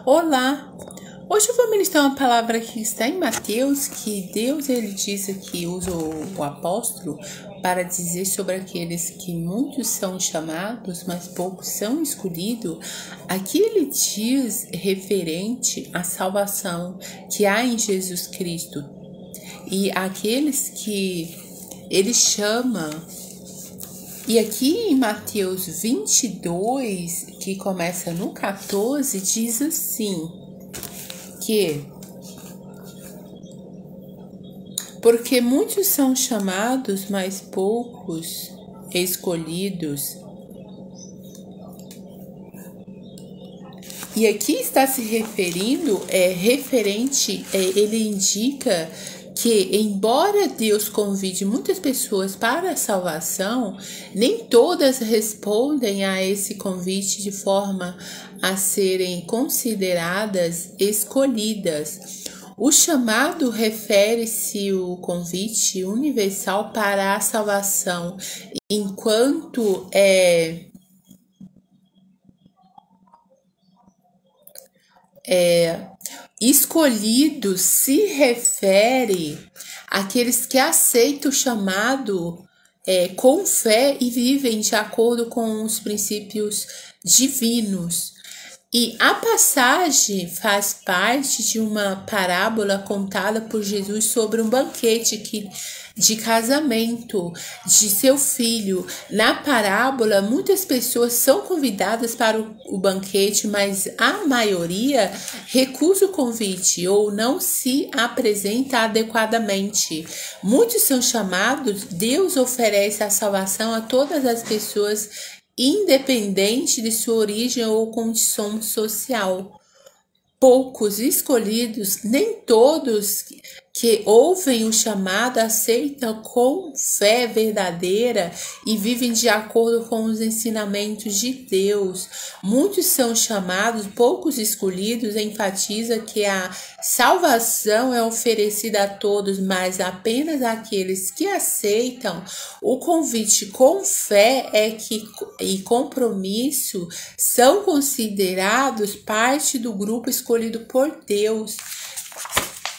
Olá! Hoje eu vou ministrar uma palavra que está em Mateus, que Deus ele diz que usa o apóstolo para dizer sobre aqueles que muitos são chamados, mas poucos são escolhidos. Aqui ele diz referente à salvação que há em Jesus Cristo e aqueles que ele chama. E aqui em Mateus 22, que começa no 14, diz assim, que porque muitos são chamados, mas poucos escolhidos. E aqui está se referindo, ele indica que, embora Deus convide muitas pessoas para a salvação, nem todas respondem a esse convite de forma a serem consideradas escolhidas. O chamado refere-se ao convite universal para a salvação, enquanto escolhido se refere àqueles que aceitam o chamado com fé e vivem de acordo com os princípios divinos. E a passagem faz parte de uma parábola contada por Jesus sobre um banquete de casamento de seu filho. Na parábola, muitas pessoas são convidadas para o banquete, mas a maioria recusa o convite ou não se apresenta adequadamente. Muitos são chamados, Deus oferece a salvação a todas as pessoas, independente de sua origem ou condição social. Poucos escolhidos, nem todos que ouvem o chamado aceitam com fé verdadeira e vivem de acordo com os ensinamentos de Deus. Muitos são chamados, poucos escolhidos. Enfatiza que a salvação é oferecida a todos, mas apenas aqueles que aceitam o convite com fé e compromisso são considerados parte do grupo escolhido por Deus.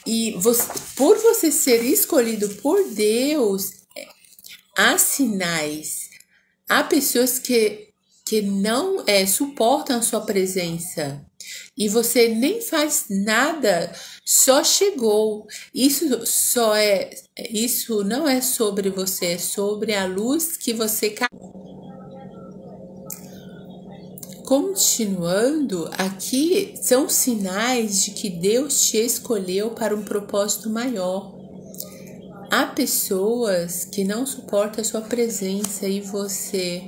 E por você ser escolhido por Deus, há sinais. Há pessoas que não suportam a sua presença. E você nem faz nada, só chegou. Isso não é sobre você, é sobre a luz que você carrega. Continuando, aqui são sinais de que Deus te escolheu para um propósito maior. Há pessoas que não suportam a sua presença e você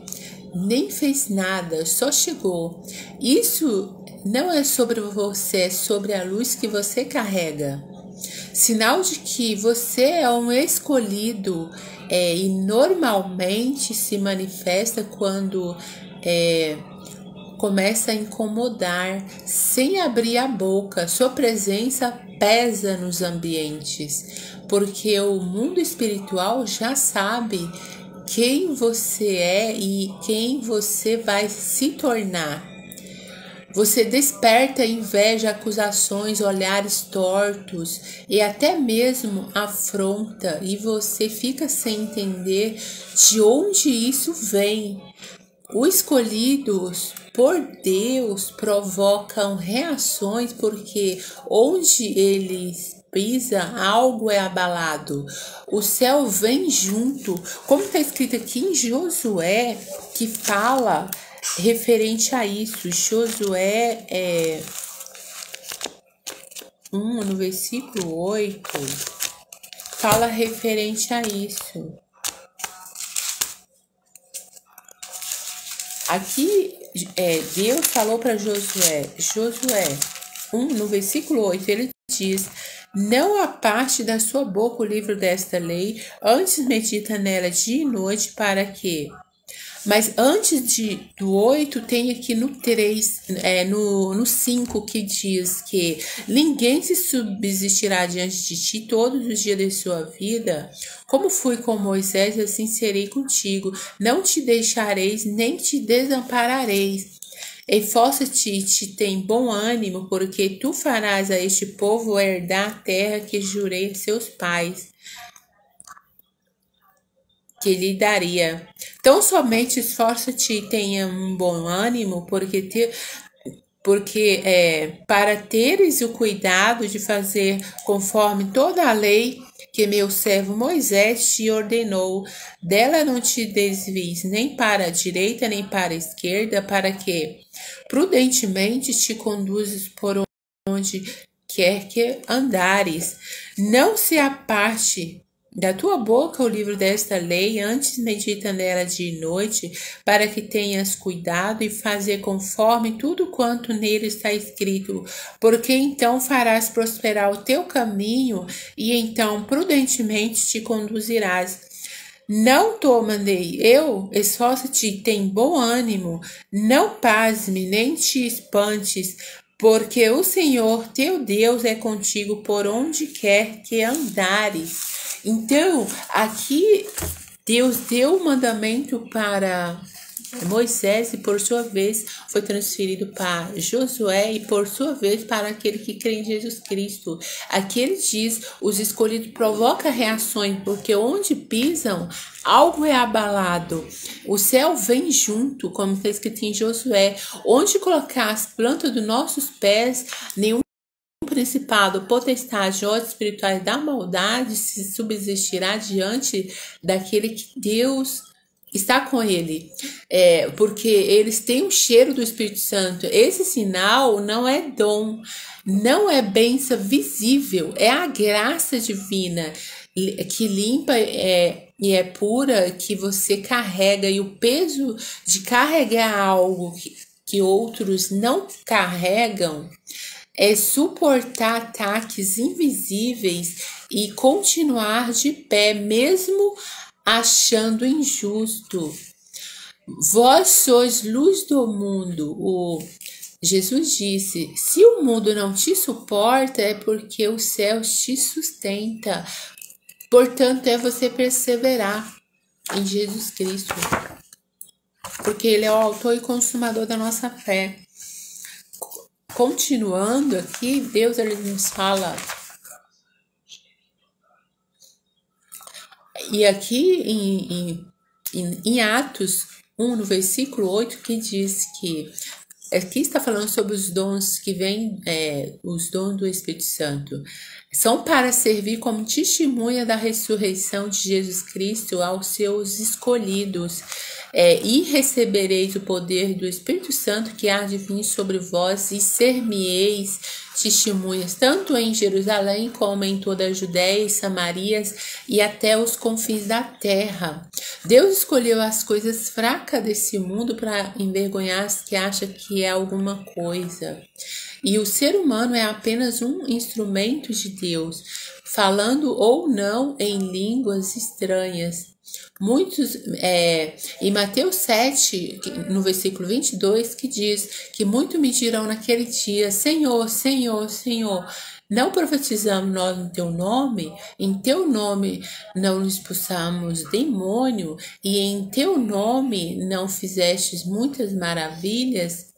nem fez nada, só chegou. Isso não é sobre você, é sobre a luz que você carrega. Sinal de que você é um escolhido e normalmente se manifesta quando começa a incomodar, sem abrir a boca. Sua presença pesa nos ambientes, porque o mundo espiritual já sabe quem você é e quem você vai se tornar. Você desperta inveja, acusações, olhares tortos e até mesmo afronta, e você fica sem entender de onde isso vem. Os escolhidos por Deus provocam reações porque onde eles pisam, algo é abalado. O céu vem junto, como está escrito aqui em Josué, que fala referente a isso. Josué 1, no versículo 8, fala referente a isso. Aqui, Deus falou para Josué 1, no versículo 8, ele diz: não aparte da sua boca o livro desta lei, antes medita nela dia e noite, para que... Mas antes do 8, tem aqui no 3, no 5, que diz que ninguém se subsistirá diante de ti todos os dias de sua vida. Como fui com Moisés, assim serei contigo. Não te deixareis, nem te desamparareis. Esforça-te e te tem bom ânimo, porque tu farás a este povo herdar a terra que jurei a seus pais, que lhe daria. Tão somente esforça-te e tenha um bom ânimo, porque para teres o cuidado de fazer conforme toda a lei que meu servo Moisés te ordenou, dela não te desvies nem para a direita nem para a esquerda, para que prudentemente te conduzes por onde quer que andares. Não se aparte da tua boca o livro desta lei, antes medita nela dia e noite, para que tenhas cuidado e fazer conforme tudo quanto nele está escrito, porque então farás prosperar o teu caminho e então prudentemente te conduzirás. Não te mandei eu, esforça-te e tem bom ânimo, não pasme nem te espantes, porque o Senhor teu Deus é contigo por onde quer que andares. Então, aqui Deus deu o mandamento para Moisés e por sua vez foi transferido para Josué e por sua vez para aquele que crê em Jesus Cristo. Aqui ele diz, os escolhidos provocam reações, porque onde pisam, algo é abalado. O céu vem junto, como está escrito em Josué. Onde colocar as plantas dos nossos pés, nenhum principado, potestade, ordens espirituais da maldade se subsistirá diante daquele que Deus está com ele, porque eles têm o cheiro do Espírito Santo. Esse sinal não é dom, não é bênção visível, é a graça divina que limpa e é pura, que você carrega, e o peso de carregar algo que outros não carregam é suportar ataques invisíveis e continuar de pé, mesmo achando injusto. Vós sois luz do mundo. Jesus disse, se o mundo não te suporta, é porque o céu te sustenta. Portanto, é você perseverar em Jesus Cristo, porque Ele é o autor e consumador da nossa fé. Continuando aqui, Deus ele nos fala, e aqui em Atos 1, no versículo 8, que diz que aqui está falando sobre os dons que vêm, os dons do Espírito Santo. São para servir como testemunha da ressurreição de Jesus Cristo aos seus escolhidos. E recebereis o poder do Espírito Santo que há de vir sobre vós, e ser-me-eis testemunhas, tanto em Jerusalém como em toda a Judéia e Samarias e até os confins da terra. Deus escolheu as coisas fracas desse mundo para envergonhar as que acham que é alguma coisa. E o ser humano é apenas um instrumento de Deus, falando ou não em línguas estranhas. Muitos, em Mateus 7, no versículo 22, que diz que muitos me dirão naquele dia, Senhor, Senhor, Senhor, não profetizamos nós no teu nome? Em teu nome não expulsamos demônio? E em teu nome não fizestes muitas maravilhas?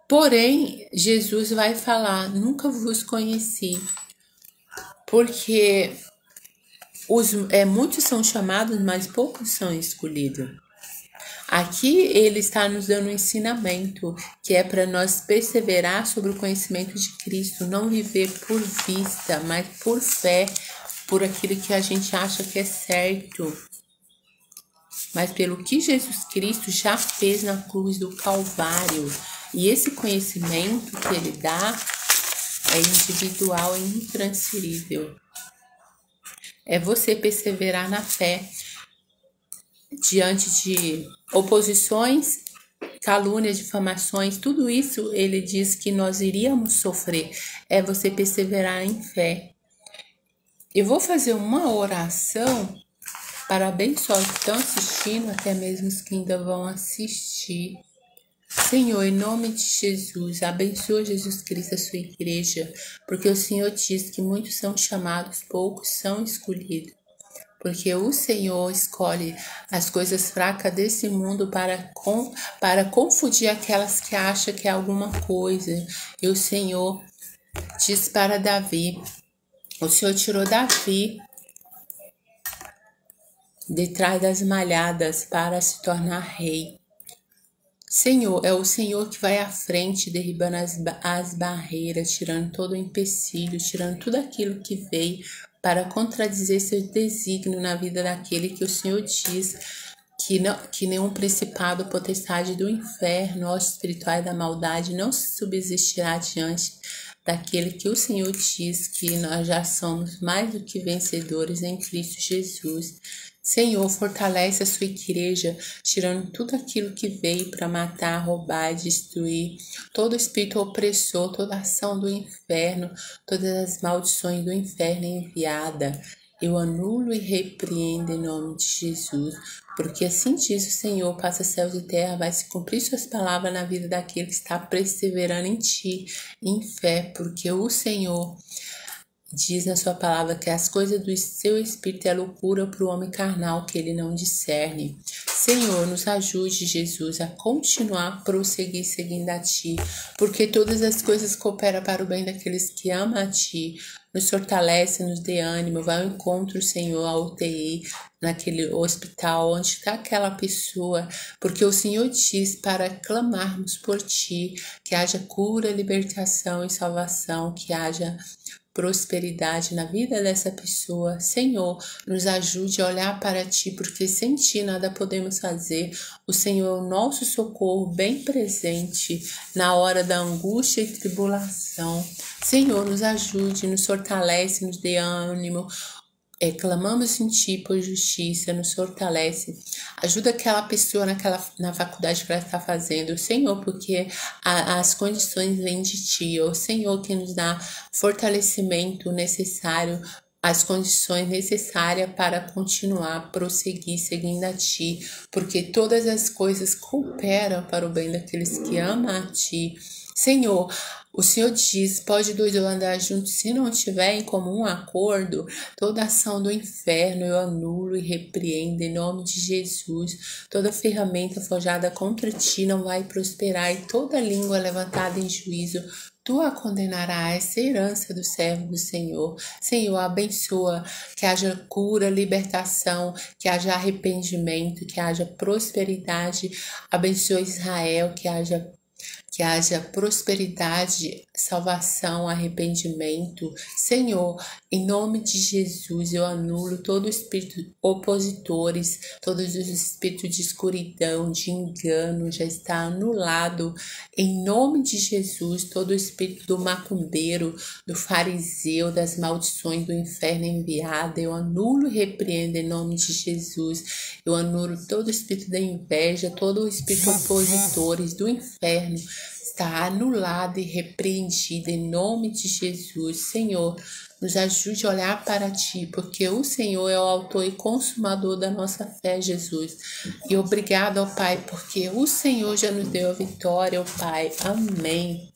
Porém, Jesus vai falar, nunca vos conheci, porque muitos são chamados, mas poucos são escolhidos. Aqui ele está nos dando um ensinamento, que é para nós perseverar sobre o conhecimento de Cristo, não viver por vista, mas por fé, por aquilo que a gente acha que é certo, mas pelo que Jesus Cristo já fez na cruz do Calvário. E esse conhecimento que ele dá é individual e intransferível. É você perseverar na fé diante de oposições, calúnias, difamações, tudo isso ele diz que nós iríamos sofrer. É você perseverar em fé. Eu vou fazer uma oração para abençoar os que estão assistindo, até mesmo os que ainda vão assistir. Senhor, em nome de Jesus, abençoa Jesus Cristo, a sua igreja, porque o Senhor diz que muitos são chamados, poucos são escolhidos. porque o Senhor escolhe as coisas fracas desse mundo para confundir aquelas que acham que é alguma coisa. E o Senhor diz para Davi, o Senhor tirou Davi de trás das malhadas para se tornar rei. Senhor, é o Senhor que vai à frente, derribando as barreiras, tirando todo o empecilho, tirando tudo aquilo que veio para contradizer seu desígnio na vida daquele que o Senhor diz que nenhum principado, potestade do inferno, ó espiritual da maldade, não subsistirá diante daquele que o Senhor diz que nós já somos mais do que vencedores em Cristo Jesus. Senhor, fortalece a sua igreja, tirando tudo aquilo que veio para matar, roubar, destruir, todo espírito opressor, toda ação do inferno, todas as maldições do inferno enviada. Eu anulo e repreendo em nome de Jesus, porque assim diz o Senhor, passa céus e terra, vai se cumprir suas palavras na vida daquele que está perseverando em ti, em fé, porque o Senhor diz na sua palavra que as coisas do seu espírito é loucura para o homem carnal, que ele não discerne. Senhor, nos ajude, Jesus, a continuar a prosseguir seguindo a Ti, porque todas as coisas cooperam para o bem daqueles que amam a Ti. Nos fortalece, nos dê ânimo, vai ao encontro, Senhor, ao UTI, naquele hospital, onde está aquela pessoa, porque o Senhor diz para clamarmos por Ti, que haja cura, libertação e salvação, que haja prosperidade na vida dessa pessoa. Senhor, nos ajude a olhar para Ti, porque sem Ti nada podemos fazer. O Senhor é o nosso socorro bem presente na hora da angústia e tribulação. Senhor, nos ajude, nos fortalece, nos dê ânimo. Clamamos em Ti por justiça, nos fortalece. Ajuda aquela pessoa na faculdade que ela está fazendo, Senhor, porque as condições vêm de Ti. O Senhor que nos dá fortalecimento necessário, as condições necessárias para continuar, prosseguir, seguindo a Ti, porque todas as coisas cooperam para o bem daqueles que amam a Ti. Senhor, o Senhor diz, pode dois andar juntos se não tiver em comum acordo. Toda ação do inferno eu anulo e repreendo em nome de Jesus. Toda ferramenta forjada contra Ti não vai prosperar e toda língua levantada em juízo Tu a condenarás, essa herança do servo do Senhor. Senhor, abençoa, que haja cura, libertação, que haja arrependimento, que haja prosperidade. Abençoa Israel, que haja prosperidade, salvação, arrependimento. Senhor, em nome de Jesus, eu anulo todo o espírito opositores, todos os espíritos de escuridão, de engano, já está anulado. Em nome de Jesus, todo o espírito do macumbeiro, do fariseu, das maldições do inferno enviada, eu anulo e repreendo em nome de Jesus. Eu anulo todo o espírito da inveja, todo o espírito opositores do inferno, está anulado e repreendido em nome de Jesus. Senhor, nos ajude a olhar para Ti, porque o Senhor é o autor e consumador da nossa fé, Jesus. E obrigado, ó Pai, porque o Senhor já nos deu a vitória, ó Pai. Amém.